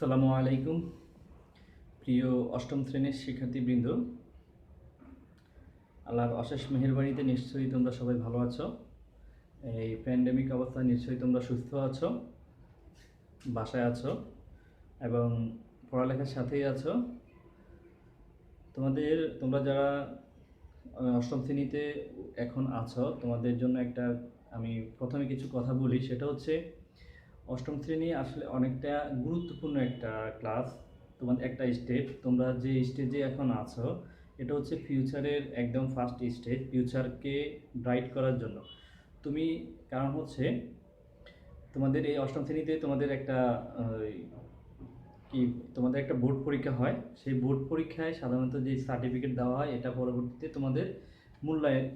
আসসালামু আলাইকুম প্রিয় অষ্টম শ্রেণীর শিক্ষার্থীবৃন্দ। আল্লাহর অশেষ মেহেরবানিতে নিশ্চয়ই তোমরা সবাই ভালো আছো। এই প্যান্ডেমিক অবস্থায় নিশ্চয়ই তোমরা সুস্থ আছো, বাসায় আছো এবং পড়ালেখার সাথেই আছো। তোমরা যারা অষ্টম শ্রেণীতে এখন আছো, তোমাদের জন্য আমি প্রথমে কিছু কথা বলি। সেটা হচ্ছে, অষ্টম শ্রেণী আসলে অনেকটা গুরুত্বপূর্ণ একটা ক্লাস, তোমাদের একটা স্টেপ। তোমরা যে স্টেজে এখন আছো, এটা হচ্ছে ফিউচারের একদম ফার্স্ট স্টেজ, ফিউচারকে ব্রাইট করার জন্য। কারণ হচ্ছে তোমাদের এই অষ্টম শ্রেণীতে তোমাদের একটা বোর্ড পরীক্ষা হয়। সেই বোর্ড পরীক্ষায় সাধারণত যে সার্টিফিকেট দেওয়া হয়, এটা পরবর্তীতে তোমাদের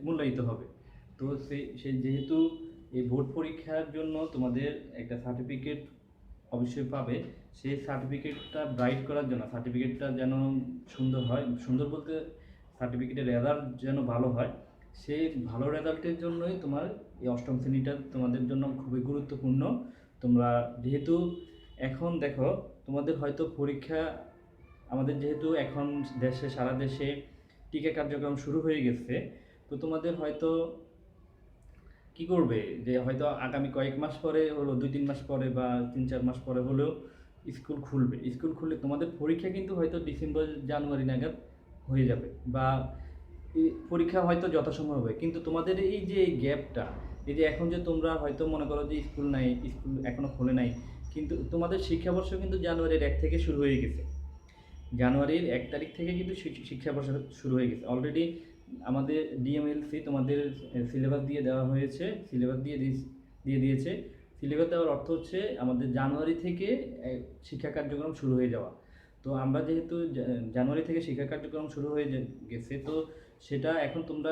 মূল্যায়িত হবে। তো সেই যেহেতু এই বোর্ড পরীক্ষার জন্য তোমাদের একটা সার্টিফিকেট অবশ্যই পাবে। সেই সার্টিফিকেটটা ব্রাইট করার জন্য, সার্টিফিকেটটা যেন সুন্দর হয়, সুন্দর বলতে সার্টিফিকেটের রেজাল্ট যেন ভালো হয়, সেই ভালো রেজাল্টের জন্যই তোমার এই অষ্টম শ্রেণীটা তোমাদের জন্য খুবই গুরুত্বপূর্ণ। তোমরা যেহেতু এখন দেখো, তোমাদের হয়তো পরীক্ষা, আমাদের যেহেতু এখন সারা দেশে টিকা কার্যক্রম শুরু হয়ে গেছে, তো তোমাদের হয়তো কি করবে যে হয়তো আগামী কয়েক মাস পরে হলো, 2-3 মাস পরে বা 3-4 মাস পরে হলেও স্কুল খুলবে। স্কুল খুললে তোমাদের পরীক্ষা কিন্তু হয়তো ডিসেম্বর জানুয়ারি নাগাদ হয়ে যাবে, বা পরীক্ষা হয়তো যথাসম্ভব হবে। কিন্তু তোমাদের এই যে গ্যাপটা, এই যে এখন যে তোমরা হয়তো মনে করো যে স্কুল নাই, স্কুল এখনো খোলে নাই, কিন্তু তোমাদের শিক্ষাবর্ষ কিন্তু জানুয়ারির 1 থেকে শুরু হয়ে গেছে। জানুয়ারির 1 তারিখ থেকে কিন্তু শিক্ষাবর্ষ শুরু হয়ে গেছে অলরেডি। আমাদের ডিএমএলসি তোমাদের সিলেবাস দিয়ে দেওয়া হয়েছে, সিলেবাস দিয়ে দিয়েছে। সিলেবাস দেওয়ার অর্থ হচ্ছে আমাদের জানুয়ারি থেকে শিক্ষা কার্যক্রম শুরু হয়ে যাওয়া। তো আমরা যেহেতু জানুয়ারি থেকে শিক্ষা কার্যক্রম শুরু হয়ে গেছে, তো এখন তোমরা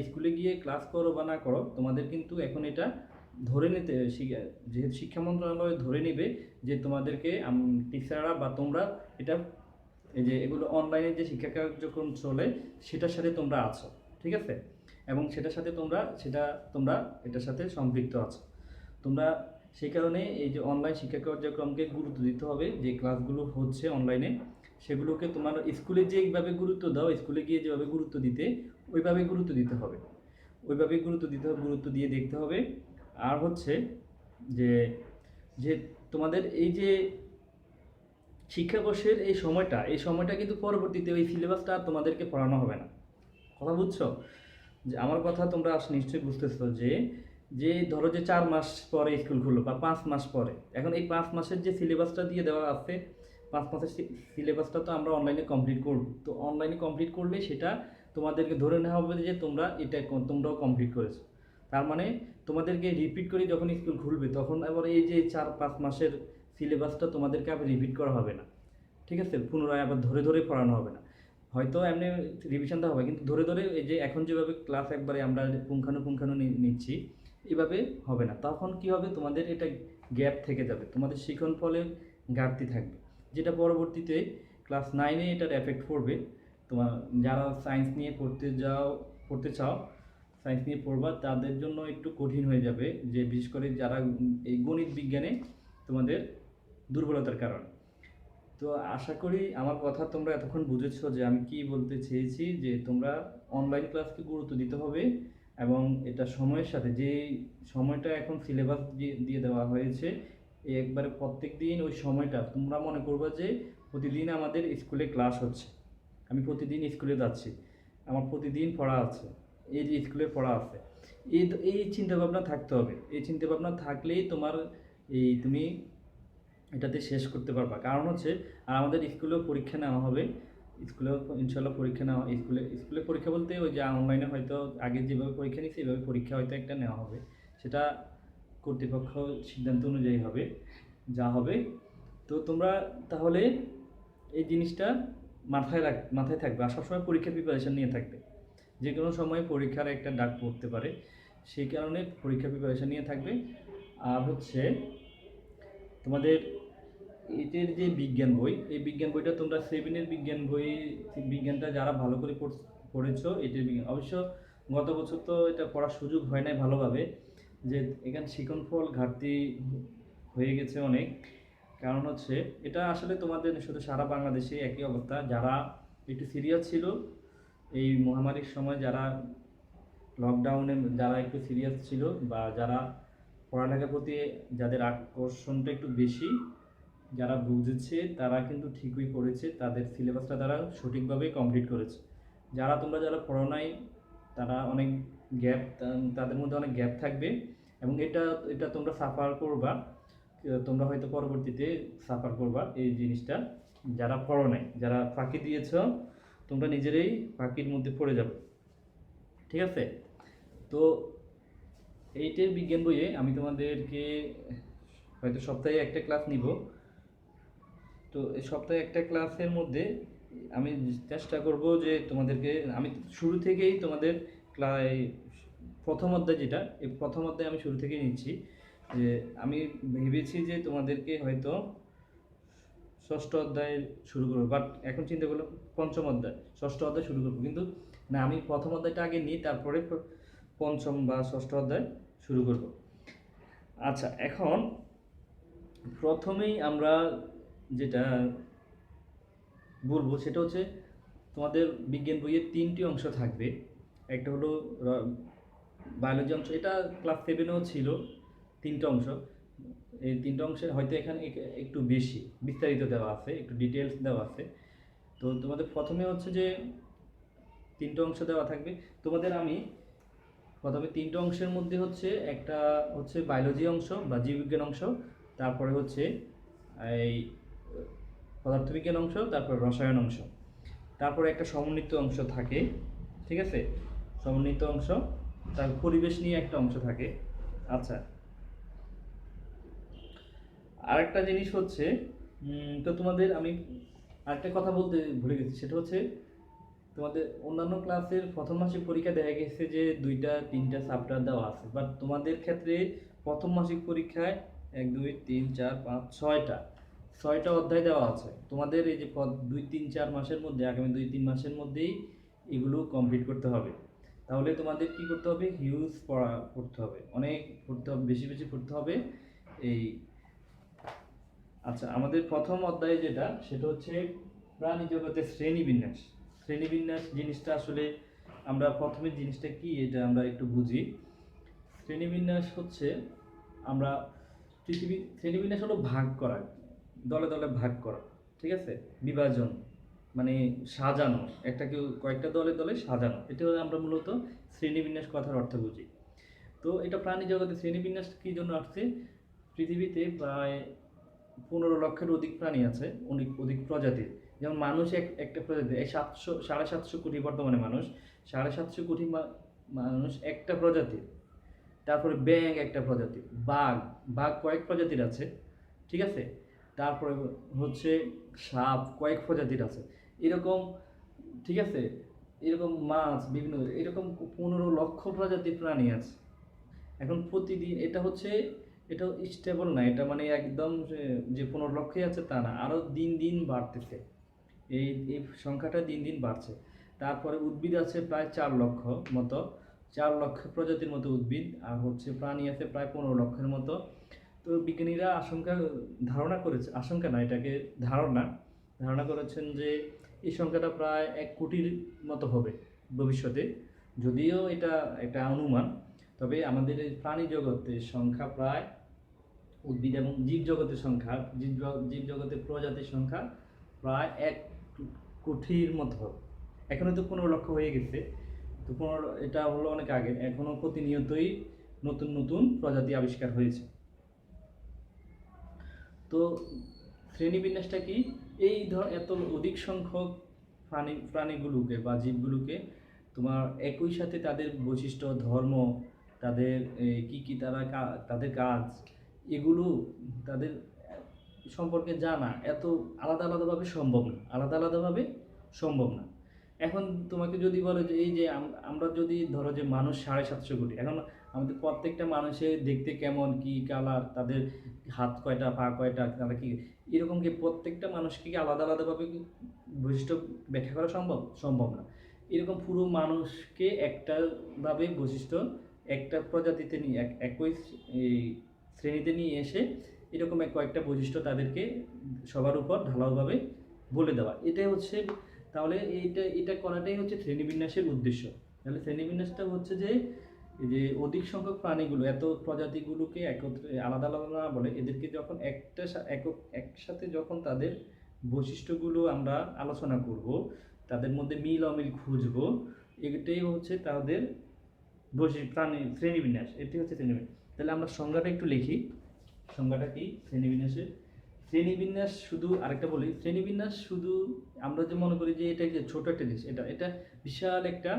স্কুলে গিয়ে ক্লাস করো বা না করো, তোমাদের কিন্তু এখন এটা ধরে নিতে, যেহেতু শিক্ষা মন্ত্রণালয় ধরে নেবে যে তোমাদেরকে টিচাররা বা তোমরা এটা, এই যে এগুলো অনলাইনে যে শিক্ষা কার্যক্রম চলে, সেটার সাথে তোমরা আছো, ঠিক আছে? এবং তোমরা এটার সাথে সম্পৃক্ত আছো। তোমরা সেই কারণে এই যে অনলাইন শিক্ষা কার্যক্রমকে গুরুত্ব দিতে হবে। যে ক্লাসগুলো হচ্ছে অনলাইনে, সেগুলোকে তোমার স্কুলে যেভাবে গুরুত্ব দাও, স্কুলে গিয়ে যেভাবে গুরুত্ব দিতে, ওইভাবে গুরুত্ব দিতে হবে, গুরুত্ব দিয়ে দেখতে হবে। আর হচ্ছে যে যে তোমাদের এই যে শিক্ষাবর্ষের এই সময়টা কিন্তু পরবর্তীতে ওই সিলেবাসটা তোমাদেরকে পড়ানো হবে না। কথা বুঝছো? যে আমার কথা তোমরা নিশ্চয়ই বুঝতেছো যে যে ধরো যে 4 মাস পরে স্কুল খুললো বা 5 মাস পরে, এখন এই 5 মাসের যে সিলেবাসটা দিয়ে দেওয়া আছে, 5 মাসের সিলেবাসটা তো আমরা অনলাইনে কমপ্লিট করব। তো অনলাইনে কমপ্লিট করলে সেটা তোমাদেরকে ধরে নেওয়া হবে যে তোমরাও কমপ্লিট করেছো। তার মানে তোমাদেরকে রিপিট করে যখন স্কুল খুলবে, তখন আবার এই যে 4-5 মাসের সিলেবাসটা তোমাদেরকে আবার রিপিট করা হবে না, ঠিক আছে? পুনরায় আবার ধরে ধরে পড়ানো হবে না। হয়তো এমনি রিভিশন দেওয়া হবে, কিন্তু ধরে ধরে এই যে এখন যেভাবে ক্লাস একবারে আমরা পুঙ্খানুপুঙ্খানু নিচ্ছি, এভাবে হবে না। তখন কি হবে, তোমাদের এটা গ্যাপ থেকে যাবে, তোমাদের শিখন ফলে ঘাটতি থাকবে, যেটা পরবর্তীতে ক্লাস 9-এ এটার এফেক্ট পড়বে। তোমার যারা সায়েন্স নিয়ে পড়তে চাও, সায়েন্স নিয়ে পড়বা, তাদের জন্য একটু কঠিন হয়ে যাবে, যে বিশেষ করে যারা এই গণিত বিজ্ঞানে তোমাদের দুর্বলতার কারণে। তো আশা করি আমার কথা তোমরা এতক্ষণ বুঝেছো যে আমি কি বলতে চেয়েছি, যে তোমরা অনলাইন ক্লাসকে গুরুত্ব দিতে হবে। এবং এটা সময়ের সাথে, যে সময়টা এখন সিলেবাস দিয়ে দেওয়া হয়েছে, একবারে প্রত্যেক দিন ওই সময়টা তোমরা মনে করবা যে প্রতিদিন আমাদের স্কুলে ক্লাস হচ্ছে, আমি প্রতিদিন স্কুলে যাচ্ছি, আমার প্রতিদিন পড়া আছে, এই যে স্কুলে পড়া আছে, এই চিন্তাভাবনা থাকতে হবে। এই চিন্তাভাবনা থাকলেই তুমি এটাতে শেষ করতে পারবা। কারণ হচ্ছে, আর আমাদের স্কুলেও পরীক্ষা নেওয়া হবে, স্কুলেও ইনশাল্লাহ পরীক্ষা নেওয়া, স্কুলে পরীক্ষা বলতে ওই যে অনলাইনে হয়তো আগে যেভাবে পরীক্ষা নিচ্ছে, এইভাবে পরীক্ষা হয়তো একটা নেওয়া হবে। সেটা কর্তৃপক্ষ সিদ্ধান্ত অনুযায়ী হবে, যা হবে। তো তোমরা তাহলে এই জিনিসটা মাথায় থাকবে, আর সবসময় পরীক্ষার প্রিপারেশান নিয়ে থাকবে। যে কোনো সময় পরীক্ষার একটা ডাক পড়তে পারে, সেই কারণে পরীক্ষার প্রিপারেশান নিয়ে থাকবে। আর হচ্ছে তোমাদের এটার যে বিজ্ঞান বই, এই বিজ্ঞান বইটা তোমরা 7-এর বিজ্ঞানটা যারা ভালো করে পড়েছো, এটার বিজ্ঞান অবশ্য গত বছর তো এটা পড়ার সুযোগ হয় নাই ভালোভাবে, যে এখানে শিক্ষণফল ঘাটতি হয়ে গেছে অনেক। কারণ হচ্ছে এটা আসলে তোমাদের শুধু সারা বাংলাদেশে একই অবস্থা। যারা একটু সিরিয়াস ছিল এই মহামারীর সময়, যারা লকডাউনে যারা একটু সিরিয়াস ছিল, বা যারা পড়ালেখার প্রতি যাদের আকর্ষণটা একটু বেশি, যারা বুঝেছে তারা কিন্তু ঠিকই করেছে, তাদের সিলেবাসটা তারা সঠিকভাবে কমপ্লিট করেছে। যারা পড়ো নাই, তারা অনেক গ্যাপ, তাদের মধ্যে অনেক গ্যাপ থাকবে, এবং এটা এটা তোমরা সাফার করবা। তোমরা হয়তো পরবর্তীতে সাফার করবা এই জিনিসটা। যারা পড়ো নাই, যারা ফাঁকি দিয়েছ, তোমরা নিজেরাই ফাঁকির মধ্যে পড়ে যাবে। ঠিক আছে? তো এইটের বিজ্ঞান বইয়ে আমি তোমাদেরকে হয়তো সপ্তাহে একটা ক্লাস নিব। তো এই সপ্তাহে একটা ক্লাসের মধ্যে আমি চেষ্টা করব যে তোমাদেরকে আমি শুরু থেকেই তোমাদের প্রথম অধ্যায়, যেটা এই প্রথম অধ্যায় আমি শুরু থেকেই নিচ্ছি। যে আমি ভেবেছি যে তোমাদেরকে হয়তো ষষ্ঠ অধ্যায় শুরু করবো, বাট এখন চিন্তা করলাম পঞ্চম অধ্যায়, ষষ্ঠ অধ্যায় শুরু করবো, কিন্তু না, আমি প্রথম অধ্যায়টা আগে নিই, তারপরে পঞ্চম বা ষষ্ঠ অধ্যায় শুরু করব। আচ্ছা, এখন প্রথমেই আমরা যেটা বলবো সেটা হচ্ছে তোমাদের বিজ্ঞান বইয়ের 3টি অংশ থাকবে। একটা হলো বায়োলজি অংশ, এটা ক্লাস 7-এও ছিল 3টা অংশ। এই 3টা অংশের হয়তো এখানে একটু বেশি বিস্তারিত দেওয়া আছে, একটু ডিটেলস দেওয়া আছে। তো তোমাদের প্রথমে হচ্ছে যে 3টা অংশ দেওয়া থাকবে তোমাদের। আমি প্রথমে 3টা অংশের মধ্যে হচ্ছে একটা হচ্ছে বায়োলজি অংশ বা জীববিজ্ঞান অংশ, তারপরে হচ্ছে এই পদার্থবিজ্ঞান অংশ, তারপর রসায়ন অংশ, তারপরে একটা সমন্বিত অংশ থাকে। ঠিক আছে? সমন্বিত অংশ, তার পরিবেশ নিয়ে একটা অংশ থাকে। আচ্ছা, আরেকটা জিনিস হচ্ছে তো তোমাদের আমি আরেকটা কথা বলতে ভুলে গেছি, সেটা হচ্ছে তোমাদের অন্যান্য ক্লাসের প্রথম মাসিক পরীক্ষা দেখা গেছে যে 2টা 3টা চ্যাপ্টার দেওয়া আছে, বাট তোমাদের ক্ষেত্রে প্রথম মাসিক পরীক্ষায় 1 2 3 4 5 6টা অধ্যায় দেওয়া আছে। তোমাদের এই যে 2 3 4 মাসের মধ্যে, আগামী 2 3 মাসের মধ্যেই এগুলো কমপ্লিট করতে হবে। তাহলে তোমাদের কি করতে হবে? হিউজ পড়তে হবে, অনেক পড়তে হবে, বেশি বেশি পড়তে হবে এই। আচ্ছা, আমাদের প্রথম অধ্যায় যেটা, সেটা হচ্ছে প্রাণী জগতের শ্রেণীবিন্যাস। শ্রেণীবিন্যাস জিনিসটা আসলে আমরা প্রথমে জিনিসটা কি এটা আমরা একটু বুঝি। শ্রেণীবিন্যাস হচ্ছে আমরা শ্রেণীবিন্যাস হলো ভাগ করা, দলে দলে ভাগ করা। ঠিক আছে? বিভাজন মানে সাজানো, একটাকে কয়েকটা দলে দলে সাজানো, এটা হলো আমরা মূলত শ্রেণীবিন্যাস কথার অর্থ বুঝি। তো এটা প্রাণী জগতে শ্রেণীবিন্যাস কি জন্য আসছে? পৃথিবীতে প্রায় 15 লক্ষের অধিক প্রাণী আছে, অনেক অধিক প্রজাতির। যেমন মানুষ একটা প্রজাতি, এই 700 কোটি বর্তমানে মানুষ, 750 কোটি মানুষ একটা প্রজাতি। তারপরে ব্যাঙ একটা প্রজাতি, বাঘ বাঘ কয়েক প্রজাতির আছে। ঠিক আছে? তারপরে হচ্ছে সাপ কয়েক প্রজাতির আছে, এরকম। ঠিক আছে? এরকম মাছ বিভিন্ন, এরকম 15 লক্ষ প্রজাতির প্রাণী আছে। এখন প্রতিদিন এটা হচ্ছে, এটা স্টেবল না, এটা মানে একদম যে 15 লক্ষই আছে তা না, আরও দিন দিন বাড়তেছে। এই এই সংখ্যাটা দিন দিন বাড়ছে। তারপরে উদ্ভিদ আছে প্রায় 4 লক্ষ মতো, 4 লক্ষ প্রজাতির মতো উদ্ভিদ, আর হচ্ছে প্রাণী আছে প্রায় 15 লক্ষের মতো। তো বিজ্ঞানীরা ধারণা করেছে, আশঙ্কা না, এটাকে ধারণা করেছেন যে এই সংখ্যাটা প্রায় 1 কোটির মতো হবে ভবিষ্যতে। যদিও এটা একটা অনুমান, তবে আমাদের এই প্রাণী জগতের সংখ্যা প্রায়, উদ্ভিদ এবং জীবজগতের সংখ্যা, জীবজগতের প্রজাতির সংখ্যা প্রায় 1 কোটির মতো হবে। এখনো তো 15 লক্ষ হয়ে গেছে। তো 15, এটা হলো অনেক আগে, এখনো প্রতিনিয়তই নতুন নতুন প্রজাতি আবিষ্কার হয়েছে। তো শ্রেণীবিন্যাসটা কি? এই এত অধিক সংখ্যক প্রাণীগুলোকে বা জীবগুলোকে তোমার একই সাথে তাদের বৈশিষ্ট্য, ধর্ম, তাদের কি কি তাদের কাজ, এগুলো তাদের সম্পর্কে জানা এত আলাদাভাবে সম্ভব না। এখন তোমাকে যদি বলে যে এই যে আমরা যদি ধরো যে মানুষ 750 কোটি, এখন আমাদের প্রত্যেকটা মানুষের দেখতে কেমন, কি কালার, তাদের হাত কয়টা, পা কয়টা, তারা কি এরকম, কি প্রত্যেকটা মানুষকে কি আলাদাভাবে বৈশিষ্ট্য ব্যাখ্যা করা সম্ভব না। এরকম পুরো মানুষকে একটা ভাবে বৈশিষ্ট্য একটা প্রজাতিতে নিয়ে একই শ্রেণীতে নিয়ে এসে এরকম কয়েকটা বৈশিষ্ট্য তাদেরকে সবার উপর ঢালাওভাবে বলে দেওয়া, এটাই হচ্ছে। তাহলে এটা করাটাই হচ্ছে শ্রেণীবিন্যাসের উদ্দেশ্য। তাহলে শ্রেণীবিন্যাসটা হচ্ছে যে এই যে অধিক সংখ্যক প্রাণীগুলো, এত প্রজাতিগুলোকে একত্রে আলাদা আলাদা না বলে এদেরকে যখন একসাথে যখন তাদের বৈশিষ্ট্যগুলো আমরা আলোচনা করব, তাদের মধ্যে মিল অমিল খুঁজবো, এটাই হচ্ছে তাদের শ্রেণীবিন্যাস। এটি হচ্ছে শ্রেণীবিন্যাস। তাহলে আমরা সংজ্ঞাটা একটু লিখি। সংজ্ঞাটা কি শ্রেণীবিন্যাসের? শ্রেণীবিন্যাস শুধু আরেকটা বলি, শ্রেণীবিন্যাস শুধু আমরা যে মনে করি যে এটা যে ছোট একটা জিনিস, এটা বিশাল একটা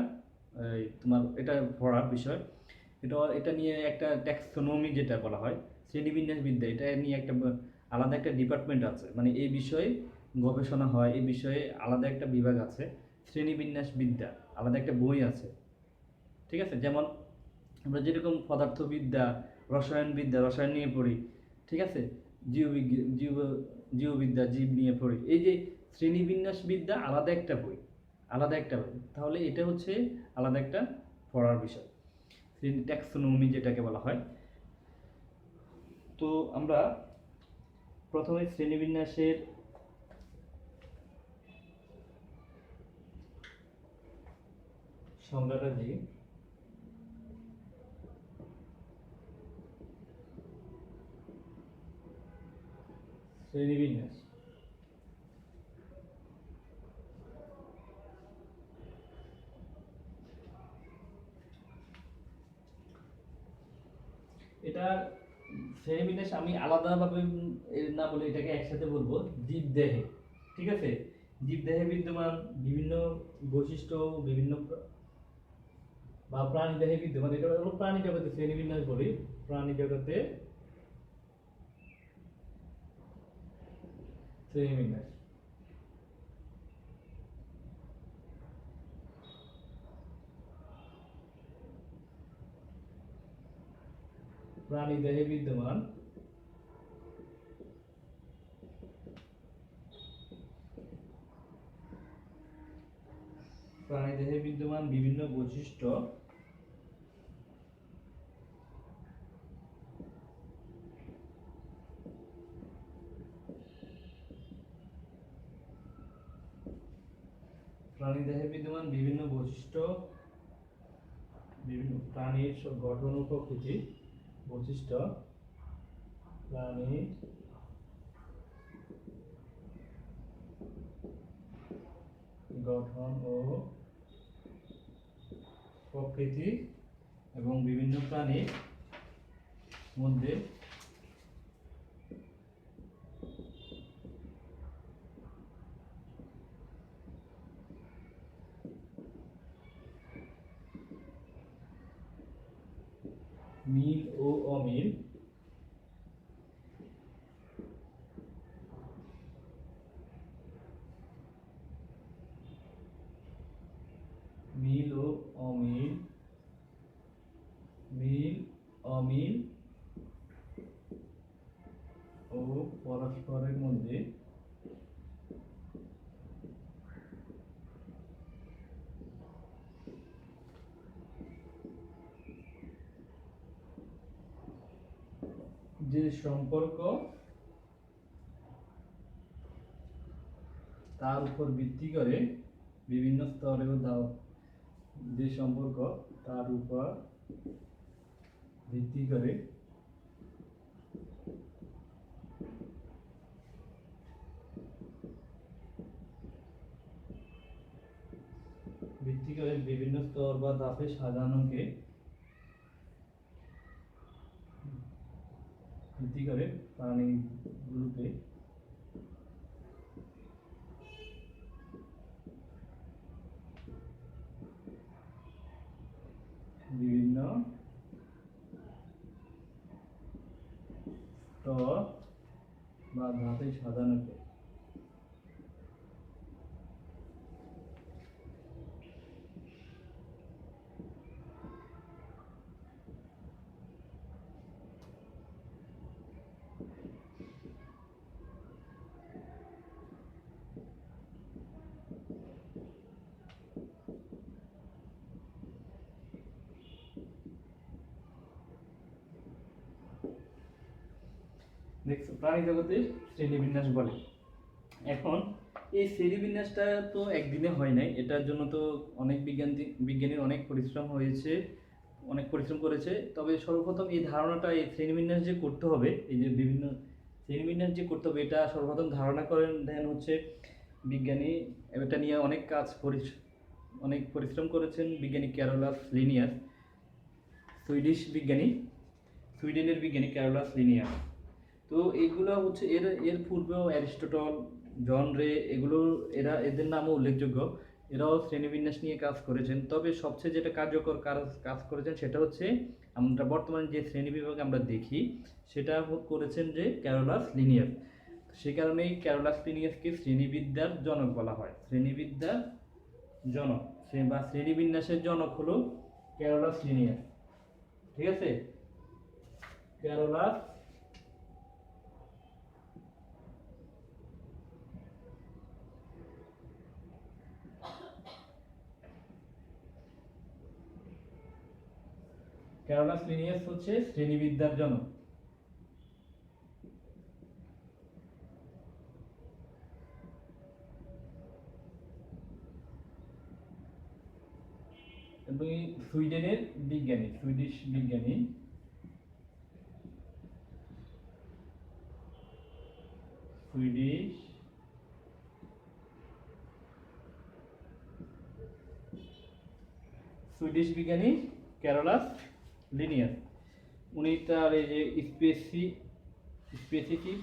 তোমার এটা পড়ার বিষয়। এটা নিয়ে একটা ট্যাক্সোনমি যেটা বলা হয়, শ্রেণীবিন্যাস বিদ্যা, এটা নিয়ে একটা আলাদা একটা ডিপার্টমেন্ট আছে, মানে এই বিষয়ে গবেষণা হয়, এই বিষয়ে আলাদা একটা বিভাগ আছে, শ্রেণীবিন্যাস বিদ্যা, আলাদা একটা বই আছে। ঠিক আছে, যেমন আমরা যেরকম পদার্থবিদ্যা, রসায়ন নিয়ে পড়ি, ঠিক আছে, জীববিদ্যা, জীব নিয়ে পড়ি, এই যে শ্রেণীবিন্যাস বিদ্যা আলাদা একটা বই, তাহলে এটা হচ্ছে আলাদা একটা পড়ার বিষয়, ট্যাক্সোনমি যেটাকে বলা হয়। তো আমরা প্রথমে শ্রেণীবিন্যাসের সংজ্ঞাটা দিই। শ্রেণীবিন্যাস এটা শ্রেণীবিন্যাস আমি আলাদাভাবে না বলে এটাকে একসাথে বলবো জীবদেহে। ঠিক আছে, জীবদেহে বিদ্যমান বিভিন্ন বৈশিষ্ট্য, বিভিন্ন বা প্রাণী দেহে বিদ্যমান, এটা হলো প্রাণী জগতে শ্রেণীবিন্যাস বলি। প্রাণী জগতে শ্রেণীবিন্যাস। প্রাণী দেহে বিদ্যমান বিভিন্ন বৈশিষ্ট্য বিভিন্ন প্রাণীর গঠন ও প্রকৃতি, বৈশিষ্ট্য, প্রাণী গঠন ও প্রকৃতি এবং বিভিন্ন প্রাণীর মধ্যে মিল ও অমিল, মিল ও অমিল, ও পরস্পরের মধ্যে যে সম্পর্ক, তার উপর ভিত্তি করে বিভিন্ন স্তরে যে সম্পর্ক, তার উপর ভিত্তি করে বিভিন্ন স্তর বা ধাপে সাজানোকে ভিত্তি করে প্রাণীগুলোকে বিভিন্ন স্তর বা ধাপে সাজানোকে দেখছো প্রাণী জগতের শ্রেণীবিন্যাস বলে। এখন এই শ্রেণীবিন্যাসটা তো একদিনে হয় নাই, এটার জন্য তো অনেক বিজ্ঞানীর অনেক পরিশ্রম হয়েছে, অনেক পরিশ্রম করেছে। তবে সর্বপ্রথম এই ধারণাটা, এই শ্রেণীবিন্যাস যে করতে হবে, এই যে বিভিন্ন শ্রেণীবিন্যাস যে করতে হবে, এটা সর্বপ্রথম ধারণা করেন দেন হচ্ছে বিজ্ঞানী। এটা নিয়ে অনেক পরিশ্রম করেছেন বিজ্ঞানী ক্যারোলাস লিনিয়াস, সুইডেনের বিজ্ঞানী ক্যারোলাস লিনিয়াস। তো এইগুলো হচ্ছে এর পূর্বেও অ্যারিস্টটল, জন রে, এদের নামও উল্লেখযোগ্য। এরাও শ্রেণীবিন্যাস নিয়ে কাজ করেছেন। তবে সবচেয়ে যেটা কার্যকর কাজ করেছেন সেটা হচ্ছে আমরা বর্তমানে যে শ্রেণী বিভাগ আমরা দেখি সেটা করেছেন যে ক্যারোলাস লিনিয়াস। সে কারণেই ক্যারোলাস লিনিয়াসকে শ্রেণীবিদ্যার জনক বলা হয়। শ্রেণীবিদ্যার জনক বা শ্রেণীবিন্যাসের জনক হলো ক্যারোলাস লিনিয়াস। ঠিক আছে, ক্যারোলাস লিনিয়াস হচ্ছে শ্রেণীবিদ্যার জনক। এবং সুইডেনের বিজ্ঞানী, সুইডিশ বিজ্ঞানী ক্যারোলাস লিনিয়াস। উনি তার এই যে স্পেসিফিক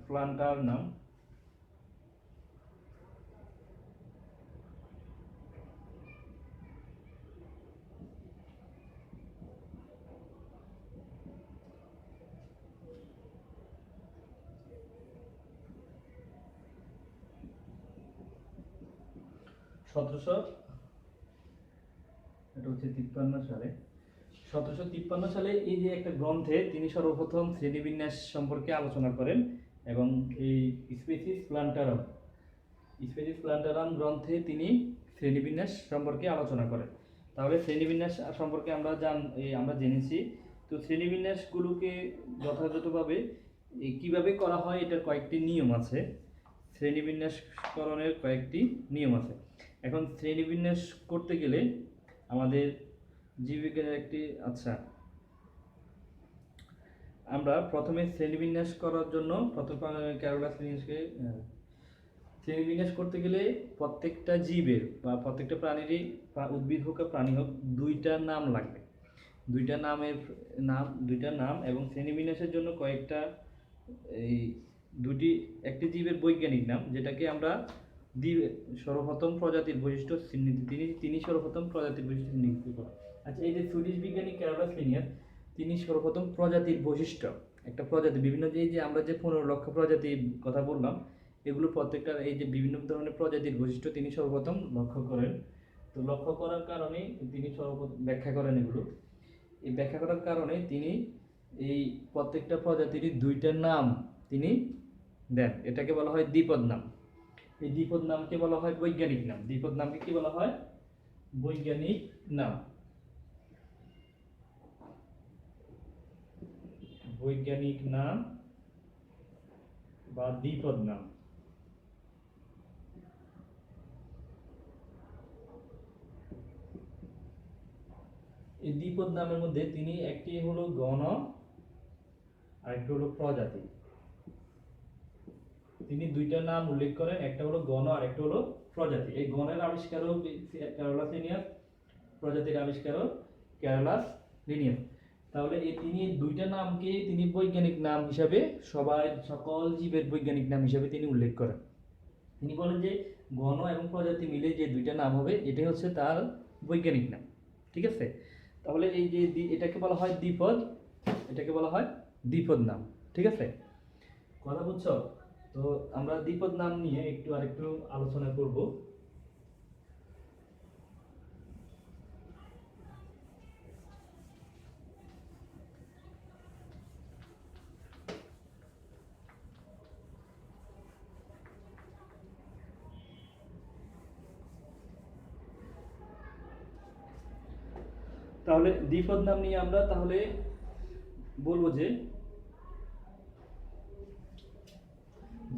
প্লান্টার নাম, এটা হচ্ছে 1753 সালে এই যে একটা গ্রন্থে তিনি সর্বপ্রথম শ্রেণীবিন্যাস সম্পর্কে আলোচনা করেন। এবং এই স্পেসিস প্লান্টারাম গ্রন্থে তিনি শ্রেণীবিন্যাস সম্পর্কে আলোচনা করেন। তাহলে শ্রেণীবিন্যাস সম্পর্কে আমরা জেনেছি। তো শ্রেণীবিন্যাসগুলোকে যথাযথভাবে কিভাবে করা হয় এটার কয়েকটি নিয়ম আছে। শ্রেণীবিন্যাসকরণের কয়েকটি নিয়ম আছে। এখন শ্রেণীবিন্যাস করতে গেলে আমাদের জীববিজ্ঞানের আমরা প্রথমে শ্রেণীবিন্যাস করার জন্য ক্যারোলাস লিনিয়াসকে শ্রেণীবিন্যাস করতে গেলে প্রত্যেকটা জীবের বা প্রত্যেকটা প্রাণীরই, উদ্ভিদ হোক আর প্রাণী হোক, দুইটা নাম লাগবে। দুইটা নাম এবং শ্রেণীবিন্যাসের জন্য কয়েকটা একটি জীবের বৈজ্ঞানিক নাম, যেটাকে আমরা সর্বপ্রথম প্রজাতির বৈশিষ্ট্য তিনি সর্বপ্রথম প্রজাতির বৈশিষ্ট্য চিহ্নিত করেন। আচ্ছা, এই যে সুইডিশ বিজ্ঞানী ক্যারোলাস লিনিয়াস, তিনি সর্বপ্রথম প্রজাতির বৈশিষ্ট্য, একটা প্রজাতি, বিভিন্ন যে আমরা যে 15 লক্ষ প্রজাতির কথা বললাম, এগুলো প্রত্যেকটার এই যে বিভিন্ন ধরনের প্রজাতির বৈশিষ্ট্য তিনি সর্বপ্রথম লক্ষ্য করেন। তো লক্ষ্য করার কারণে তিনি সর্বপ্রথম ব্যাখ্যা করেন এগুলো। এই ব্যাখ্যা করার কারণে তিনি এই প্রত্যেকটা প্রজাতির দুইটা নাম তিনি দেন। এটাকে বলা হয় দ্বিপদ নাম। এই দ্বিপদ নামকে বলা হয় বৈজ্ঞানিক নাম। দ্বিপদ নামকে কি বলা হয়? বৈজ্ঞানিক নাম। বৈজ্ঞানিক নাম বা দ্বিপদ নাম। এই দ্বিপদ নামের মধ্যে তিনি একটি হলো গণ আর একটি হলো প্রজাতি। তিনি দুইটা নাম উল্লেখ করেন, একটা হলো গণ আর একটা হলো প্রজাতি। এই গণের আবিষ্কারক ক্যারোলাস লিনিয়াস, প্রজাতির আবিষ্কারক ক্যারোলাস লিনিয়াস। তাহলে তিনি দুইটা নামকে তিনি বৈজ্ঞানিক নাম হিসাবে, সকল জীবের বৈজ্ঞানিক নাম হিসাবে তিনি উল্লেখ করেন। তিনি বলেন যে গণ এবং প্রজাতি মিলে যে দুইটা নাম হবে, এটাই হচ্ছে তার বৈজ্ঞানিক নাম। ঠিক আছে, তাহলে এই যে এটাকে বলা হয় দ্বিপদ, এটাকে বলা হয় দ্বিপদ নাম। ঠিক আছে, কথা বুঝছো? তো আমরা দ্বিপদ নাম নিয়ে আরেকটু আলোচনা করব। তাহলে দ্বিপদ নাম নিয়ে আমরা তাহলে বলবো যে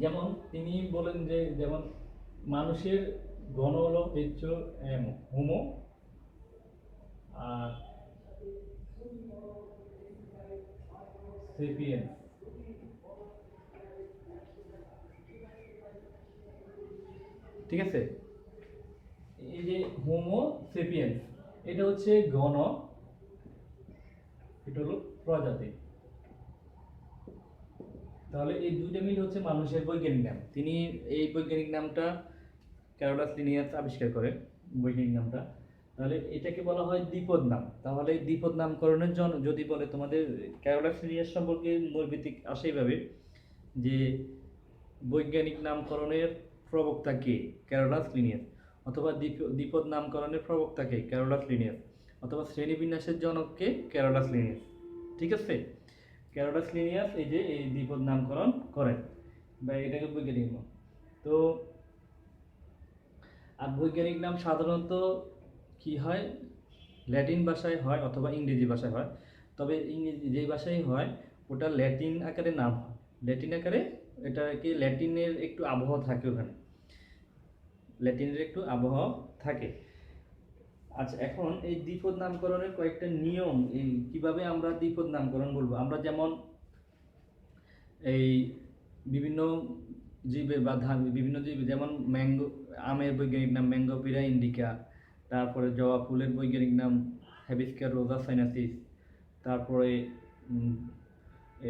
যেমন তিনি বলেন যে যেমন মানুষের গণ হলো হোমো, আর সেপিয়েন্স। ঠিক আছে, এই যে হোমো সেপিয়েন্স এটা হচ্ছে গণ, এটা হলো প্রজাতি। তাহলে এই দুইটা মিল হচ্ছে মানুষের বৈজ্ঞানিক নাম। তিনি এই বৈজ্ঞানিক নামটা ক্যারোলাস লিনিয়াস আবিষ্কার করেন, বৈজ্ঞানিক নামটা। তাহলে এটাকে বলা হয় দ্বিপদ নাম। তাহলে দ্বিপদ নামকরণের জন্য যদি বলে তোমাদের ক্যারোলাস লিনিয়াস সম্পর্কে নৈর্ব্যক্তিক আসে এইভাবে যে বৈজ্ঞানিক নামকরণের প্রবক্তা কে, ক্যারোলাস লিনিয়াস, অথবা দ্বিপদ নামকরণের প্রবক্তা কে, ক্যারোলাস লিনিয়াস, অথবা শ্রেণীবিন্যাসের জনক কে, ক্যারোলাস লিনিয়াস। ঠিক আছে, ক্যারোলাস লিনিয়াস এই যে এই দ্বিপদ নামকরণ করেন বা এটাকে বৈজ্ঞানিক নাম। তো আর বৈজ্ঞানিক নাম সাধারণত কি হয়, ল্যাটিন ভাষায় হয় অথবা ইংরেজি ভাষায় হয়। তবে ইংরেজি যেই ভাষায় হয় ওটা ল্যাটিন আকারে নাম হয়, ল্যাটিন আকারে। এটাকে ল্যাটিনের একটু আবহাওয়া থাকে ওখানে, ল্যাটিনের একটু আবহাওয়া থাকে। আচ্ছা, এখন এই দ্বিপদ নামকরণের কয়েকটা নিয়ম, এই কিভাবে আমরা দ্বিপদ নামকরণ বলবো। আমরা যেমন এই বিভিন্ন জীবের বা ধান, বিভিন্ন জীব, যেমন ম্যাঙ্গো, আমের বৈজ্ঞানিক নাম ম্যাঙ্গোপিরা ইন্ডিকা, তারপরে জবা ফুলের বৈজ্ঞানিক নাম হ্যাবিস্কাস রোজা সাইনাসিস, তারপরে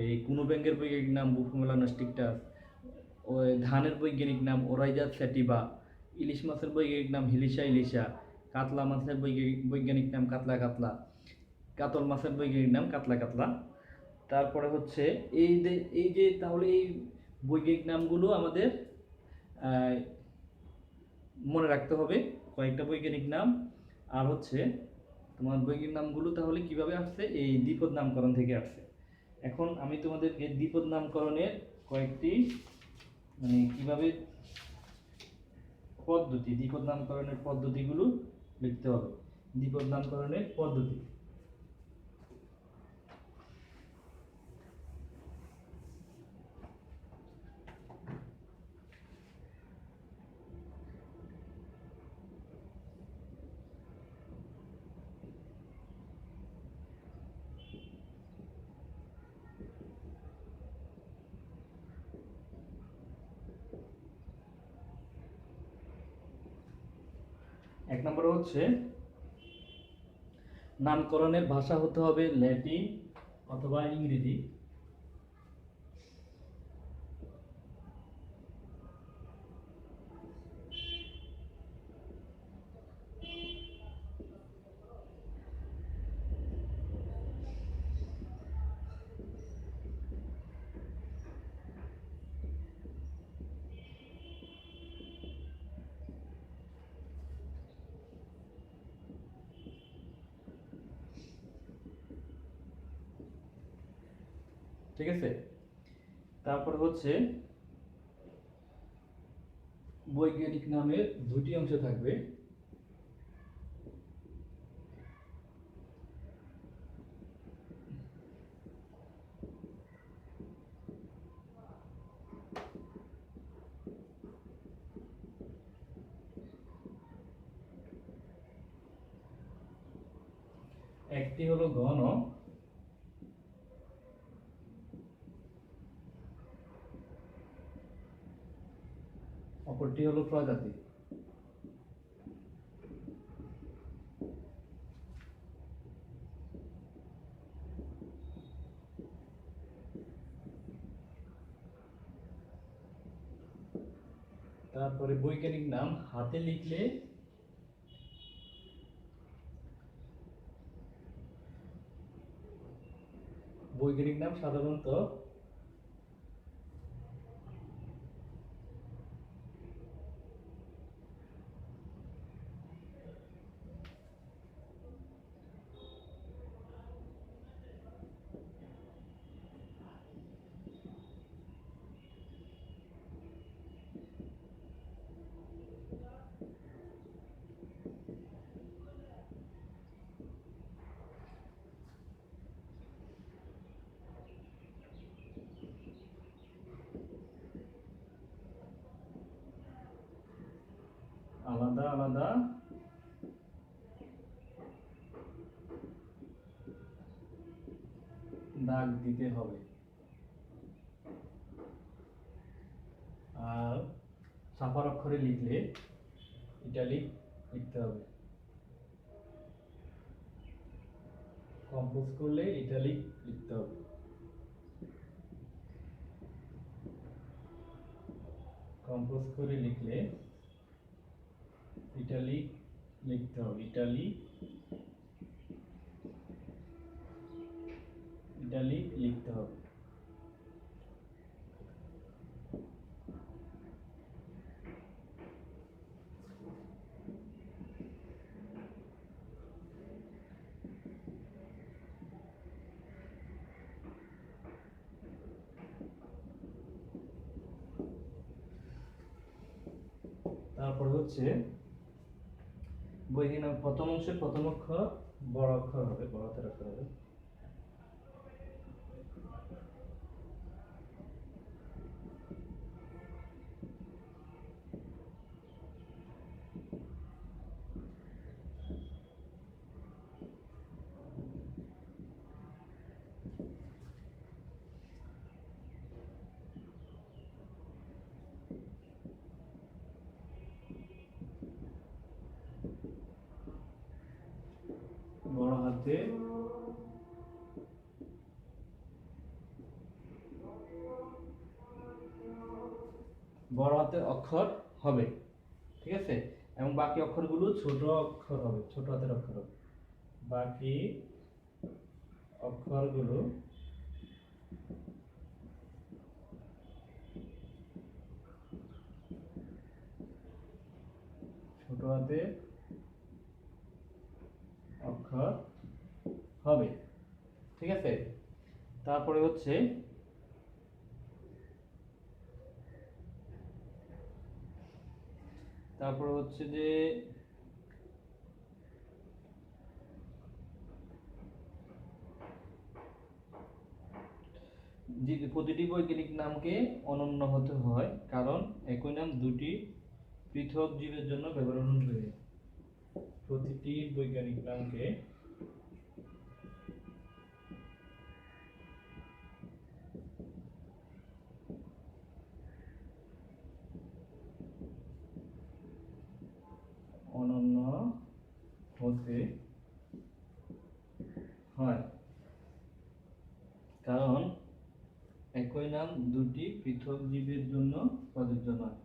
এই কুনো ব্যাঙ্গের বৈজ্ঞানিক নাম বুফোমেলানাস টিকটাস, ওই ধানের বৈজ্ঞানিক নাম ওরাইজা স্যাটিভা, ইলিশ মাছের বৈজ্ঞানিক নাম হিলিশা ইলিশা, কাতলা মাছের বৈজ্ঞানিক নাম কাতলা কাতলা, কাতল মাছের বৈজ্ঞানিক নাম কাতলা কাতলা। তারপরে হচ্ছে এই যে তাহলে এই বৈজ্ঞানিক নামগুলো আমাদের মনে রাখতে হবে, কয়েকটা বৈজ্ঞানিক নাম। আর হচ্ছে তোমার বৈজ্ঞানিক নামগুলো তাহলে কিভাবে আসছে, এই দ্বিপদ নামকরণ থেকে আসছে। এখন আমি তোমাদেরকে দ্বিপদ নামকরণের কয়েকটি মানে কিভাবে পদ্ধতি, দ্বিপদ নামকরণের পদ্ধতিগুলো লিখতে হবে। দ্বিপদ নামকরণের পদ্ধতি, এক নম্বরে হচ্ছে নামকরণের ভাষা হতে হবে ল্যাটিন অথবা ইংরেজি। ঠিক আছে, তারপর হচ্ছে বৈজ্ঞানিক নামের দুটি অংশ থাকবে। একটি হলো গণ, অপরটি হলো প্রজাতি। তারপরে বৈজ্ঞানিক নাম হাতে লিখলে বৈজ্ঞানিক নাম সাধারণত আলাদা দাগ দিতে হবে। আর ছাপার অক্ষরে লিখলে ইটালিক লিখতে হবে। কম্পোজ করলে ইটালিক লিখতে হবে। কম্পোজ করে লিখলে ইটালিক লিখতে হবে। ইটালিক লিখতে হবে। তারপর হচ্ছে বইয়ের প্রথম অংশে প্রথম অক্ষর বড় অক্ষর হবে, বড় হাতের অক্ষর হবে। বড় হাতে বড় হাতের অক্ষর হবে, ঠিক আছে। এবং বাকি অক্ষরগুলো ছোট অক্ষর হবে, ছোট হাতের অক্ষর হবে। বাকি অক্ষরগুলো ছোট হাতের অক্ষর হবে, ঠিক আছে। তারপরে হচ্ছে যে প্রতিটি বৈজ্ঞানিক নামকে অনন্য হতে হয়, কারণ একই নাম দুটি পৃথক জীবের জন্য ব্যবহার হয়। প্রতিটি বৈজ্ঞানিক নামকে অনন্য হতে হয়, কারণ একই নাম দুটি পৃথক জীবের জন্য প্রযোজ্য নয়।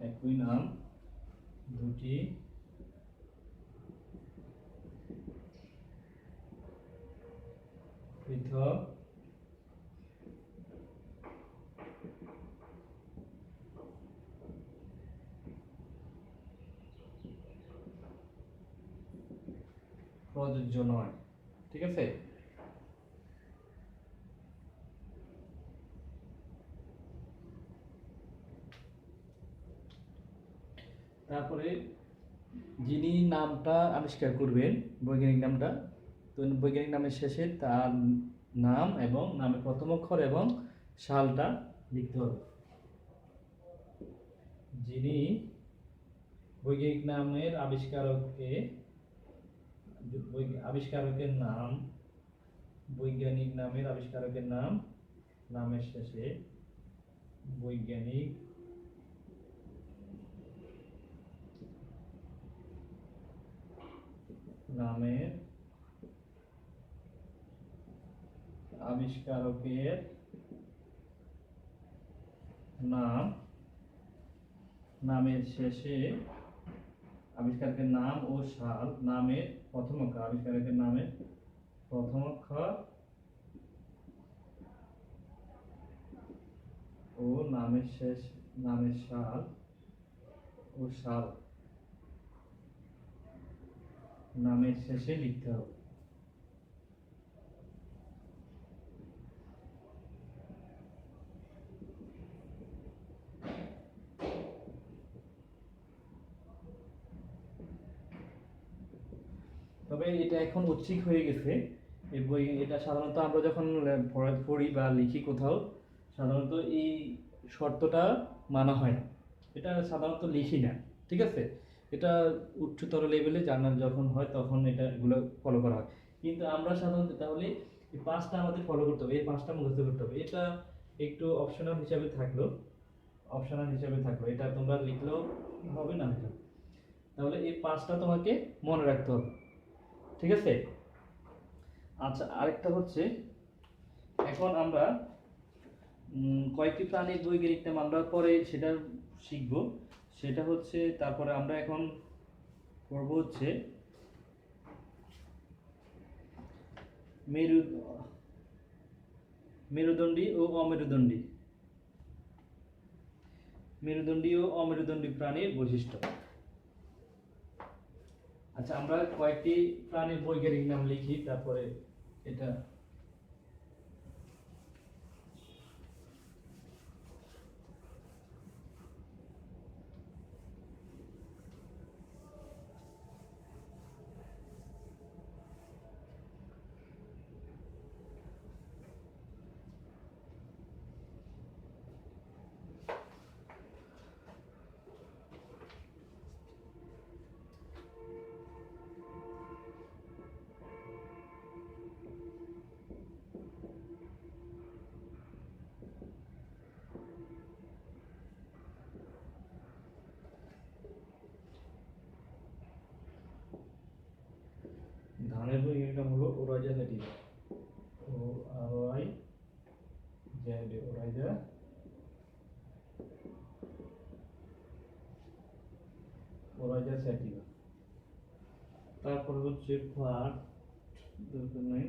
একই নাম দুটি পৃথক প্রযোজ্য নয়, ঠিক আছে। তারপরে যিনি নামটা আবিষ্কার করবেন, বৈজ্ঞানিক নামটা, তো বৈজ্ঞানিক নামের শেষে তার নাম এবং নামের প্রথম অক্ষর এবং সালটা লিখতে হবে। যিনি বৈজ্ঞানিক নামের আবিষ্কারকের নাম, বৈজ্ঞানিক নামের আবিষ্কারকের নাম, নামের শেষে বৈজ্ঞানিক নামের আবিষ্কারকের নাম, নামের শেষে আবিষ্কারকের নাম ও সাল, নামের প্রথম অক্ষর, আবিষ্কারকের নামের প্রথম অক্ষর ও নামের শেষ, নামের সাল ও সাল নামের শেষে লিখতে হবে। তবে এটা এখন ঐচ্ছিক হয়ে গেছে, এই বই এটা সাধারণত আমরা যখন পড়ি বা লিখি কোথাও, সাধারণত এই শর্তটা মানা হয় না, এটা সাধারণত লিখি না, ঠিক আছে? এটা উচ্চতর লেভেলে জার্নাল যখন হয় তখন এটা এগুলো ফলো করা হয়। কিন্তু আমরা সাধারণত তাহলে এই পাঁচটা আমাদের ফলো করতে হবে, এই পাঁচটা মুখস্থ করতে হবে। এটা একটু অপশনাল হিসাবে থাকলো, এটা তোমরা লিখলেও হবে না লিখলেও। তাহলে এই পাঁচটা তোমাকে মনে রাখতে হবে, ঠিক আছে? আচ্ছা, আরেকটা হচ্ছে, এখন আমরা কয়েকটি প্রাণীর বৈজ্ঞানিক নাম আমরা পরে সেটা শিখব। সেটা হচ্ছে, তারপরে আমরা এখন পড়ব হচ্ছে মেরু মেরুদণ্ডী ও অমেরুদণ্ডী মেরুদণ্ডী ও অমেরুদণ্ডী প্রাণীর বৈশিষ্ট্য। আচ্ছা, আমরা কয়েকটি প্রাণীর বৈজ্ঞানিক নাম লিখি, তারপরে এটা ধানের বৈজ্ঞানিক নাম হলো Oryza sativa. O R I Z, Oryza Oryza sativa. তারপর হচ্ছে পাট, দরকার নাই,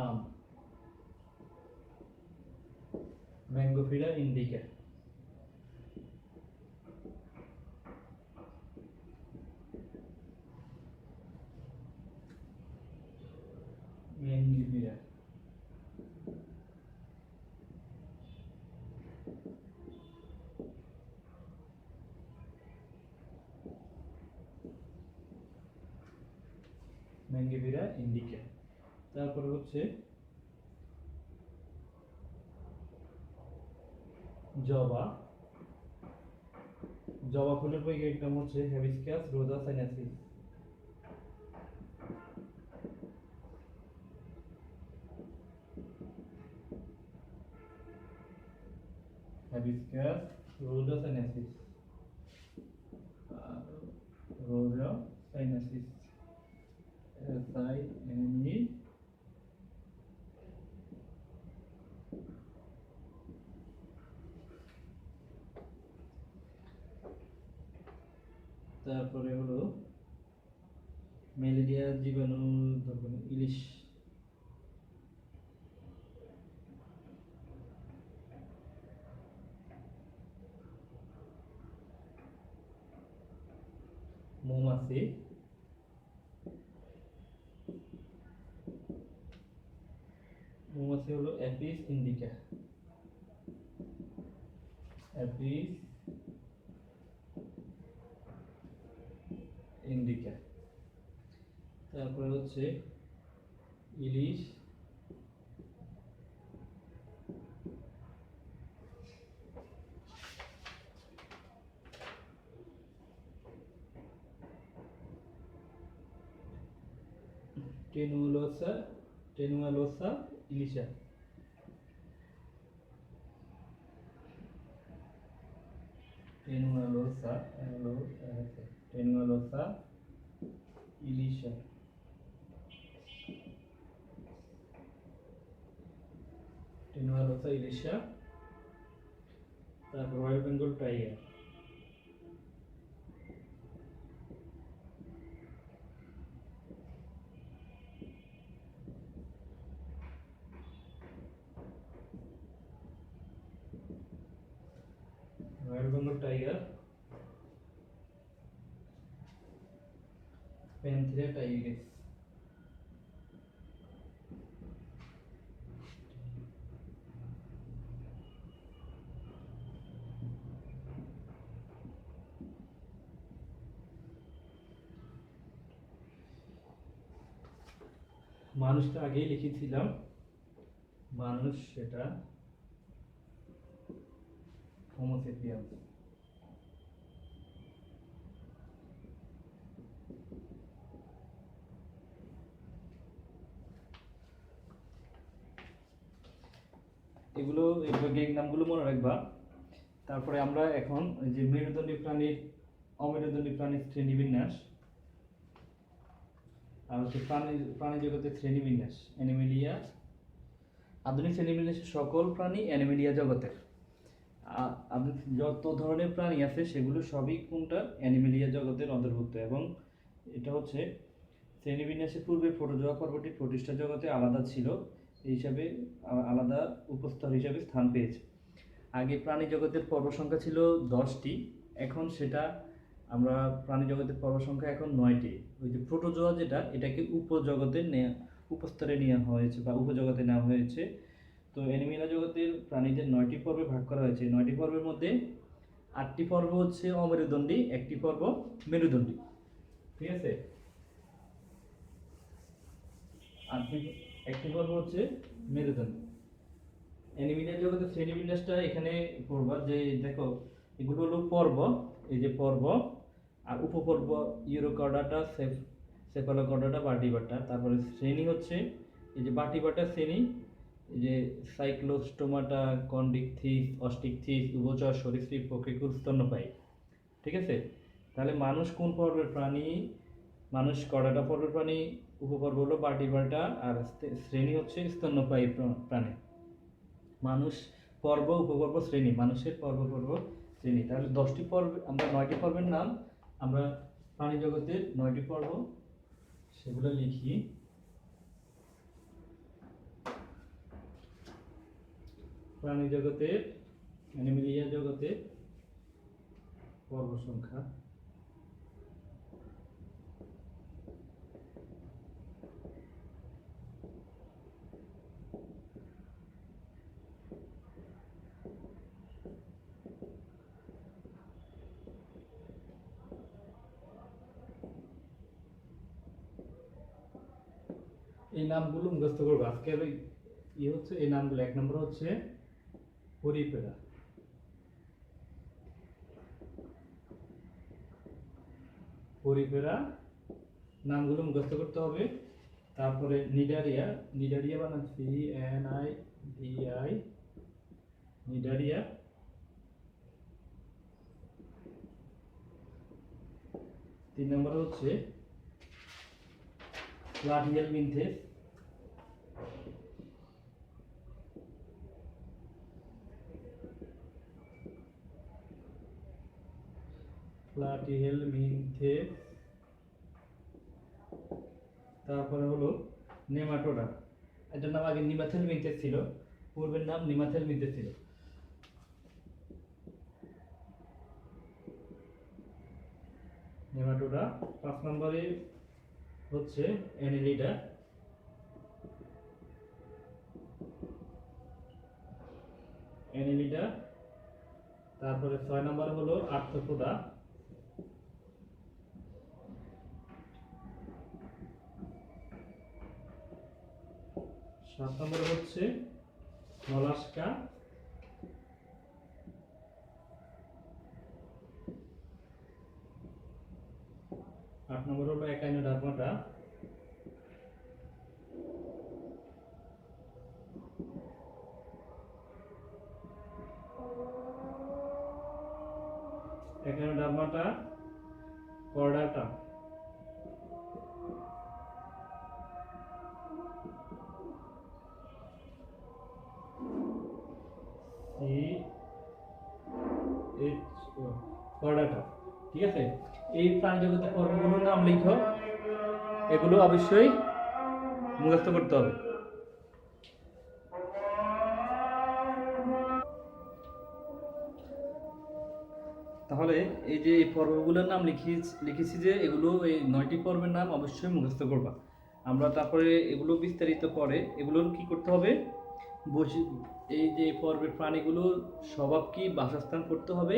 আম, ম্যাঙ্গোফিরা ইন্ডিকা। ম্যাঙ্গোফিরা ম্যাঙ্গোফিরা ইন্ডিকা। তারপর হচ্ছে জবা। জবা ফুলের বৈজ্ঞানিক নাম হচ্ছে হেবিস্কাস রোজা সাইনাসিস। Hibiscus rhodosiensis, rhodosiensis, SINE। তারপরে হলো ম্যালেরিয়া জীবাণু, ইলিশ। মৌমাছি, মৌমাছি হলো অ্যাপিস ইন্ডিকা, অ্যাপিস ইন্ডিকা। তারপরে হচ্ছে ইলিশ, টেনুলোসা, টেনুয়ালোসা ইলিশা। টেনুয়ালোসা, টেনুয়ালোসা ইলিশা। টেনুয়ালোসা ইলিশা। তারপর royal Bengal tiger, royal Bengal tiger. Panthera Tigris. মানুষটা আগেই লিখেছিলাম, মানুষ সেটা হোমোসেপিয়ান্স। এগুলো এই বৈজ্ঞানিক নামগুলো মনে রাখবা। তারপরে আমরা এখন যে মেরুদণ্ডী প্রাণীর অমেরুদণ্ডী প্রাণীর শ্রেণীবিন্যাস আর হচ্ছে প্রাণী জগতের শ্রেণীবিন্যাস অ্যানিমেলিয়া। আধুনিক শ্রেণীবিন্যাসে সকল প্রাণী অ্যানিমেলিয়া জগতের। যত ধরনের প্রাণী আছে সেগুলো সবই কোনটা অ্যানিমেলিয়া জগতের অন্তর্ভুক্ত। এবং এটা হচ্ছে শ্রেণীবিন্যাসের পূর্বে প্রোটোজোয়া পর্বটি প্রতিষ্ঠা জগতে আলাদা ছিল, এই হিসাবে আলাদা উপস্তর হিসাবে স্থান পেয়েছে। আগে প্রাণী জগতের পর্ব সংখ্যা ছিল 10টি, এখন সেটা আমরা প্রাণী জগতের পর্ব সংখ্যা এখন 9টি। ওই যে প্রোটোজোয়া যেটা, এটাকে উপজগতে উপস্তরে নেওয়া হয়েছে বা উপজগতে নেওয়া হয়েছে। তো অ্যানিমেলিয়া জগতের প্রাণীদের 9টি পর্বে ভাগ করা হয়েছে। 9টি পর্বের মধ্যে 8টি পর্ব হচ্ছে অমেরুদণ্ডী, একটি পর্ব মেরুদণ্ডী। ঠিক আছে, একটি পর্ব হচ্ছে মেরুদণ্ডী। অ্যানিমেলিয়া জগতের শ্রেণীবিন্যাসটা এখানে পড়বা। যে দেখো, এগুলো হলো পর্ব, এই যে পর্ব আর উপপর্ব ইউরোকর্ডাটা, সেফালোকর্ডাটা, বার্টিবাটা। তারপরে শ্রেণী হচ্ছে এই যে বার্টিবাটা শ্রেণী, এই যে সাইক্লোস্টোমাটা, কন্ডিকথিস, অস্টিকথিস, উভচর, সরীসৃপ, পক্ষীকুল, স্তন্যপায়ী। ঠিক আছে, তাহলে মানুষ কোন পর্বের প্রাণী? মানুষ কর্ডাটা পর্বের প্রাণী, উপপর্ব হলো বার্টিবাটা, আর শ্রেণী হচ্ছে স্তন্যপায়ী প্রাণী। মানুষ পর্ব, উপপর্ব, শ্রেণী, মানুষের পর্ব শ্রেণী। তাহলে 10টি পর্ব, আমরা 9টি পর্বের নাম আমরা প্রাণী জগতের 9টি পর্ব সেগুলো লিখি। প্রাণী জগতের অ্যানিমেলিয়া জগতের পর্ব সংখ্যা এই নামগুলো মুখস্থ করবো আজকের। হচ্ছে এই নামগুলো, 1 নম্বর হচ্ছে পরিপেরা, পরিপেরা নামগুলো মুখস্থ করতে হবে। তারপরে নিডারিয়া, নিডারিয়া বানাচ্ছি NIDI, নিডারিয়া। তিন নম্বর হচ্ছে প্লাটিহেল মিনথেস, প্লাটিহেল মিনথেস। তারপরে হলো নেমাটোডা, এটার নাম আগে নিমাথেল মিনথেস ছিল, পূর্বের নাম নিমাথেল মিনথেস ছিল। নেমাটোডা। 5 নম্বরে হচ্ছে অ্যানিলিডা, অ্যানিলিডা। তারপরে 6 নম্বর হলো আর্থ্রোপোডা, 7 নম্বরে হচ্ছে মলাস্কা, 8 নম্বর হলো একাইনোডার্মাটা, 11 কর্ডাটা, কর্ডাটা। ঠিক আছে, এই প্রাণী জগতের পর্বগুলোর নাম লিখো, এগুলো অবশ্যই মুখস্থ করতে হবে। তাহলে এই যে এই পর্বগুলোর নাম লিখেছি যে এগুলো, এই 9টি পর্বের নাম অবশ্যই মুখস্থ করবা। আমরা তারপরে এগুলো বিস্তারিত পরে এগুলোর কি করতে হবে, এই যে পর্বের প্রাণীগুলোর স্বভাব কি, বাসস্থান করতে হবে।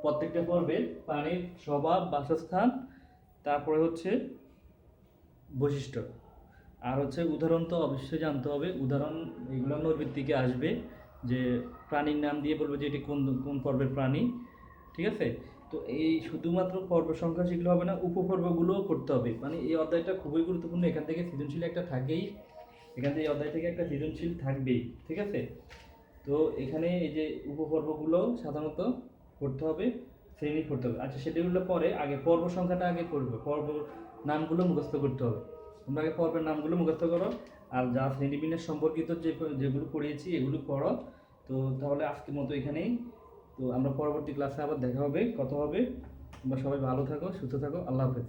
প্রত্যেকটা পর্বের প্রাণীর স্বভাব, বাসস্থান, তারপরে হচ্ছে বৈশিষ্ট্য। আর হচ্ছে উদাহরণ তো অবশ্যই জানতে হবে, উদাহরণ এগুলো নৈর্বৃত্ত থেকে আসবে, যে প্রাণীর নাম দিয়ে বলবো যে এটি কোন কোন পর্বের প্রাণী, ঠিক আছে। তো এই শুধুমাত্র পর্ব সংখ্যা শিখলে হবে না, উপপর্বগুলোও করতে হবে। মানে এই অধ্যায়টা খুবই গুরুত্বপূর্ণ, এখান থেকে সৃজনশীল একটা থাকেই, এখান থেকে এই অধ্যায় থেকে একটা সৃজনশীল থাকবেই, ঠিক আছে। তো এখানে এই যে উপপর্বগুলো সাধারণত করতে হবে, শ্রেণী করতে হবে। আচ্ছা সেগুলো পরে, আগে পর্ব সংখ্যাটা আগে করবে, পর্ব নামগুলো মুখস্থ করতে হবে। তোমরা আগে পর্বের নামগুলো মুখস্থ করো, আর যা শ্রেণীবিন্যাস সম্পর্কিত যেগুলো পড়িয়েছি এগুলো পড়ো। তো তাহলে আজকের মতো এখানেই, তো আমরা পরবর্তী ক্লাসে আবার দেখা হবে, কথা হবে। তোমরা সবাই ভালো থাকো, সুস্থ থাকো, আল্লাহ হাফেজ।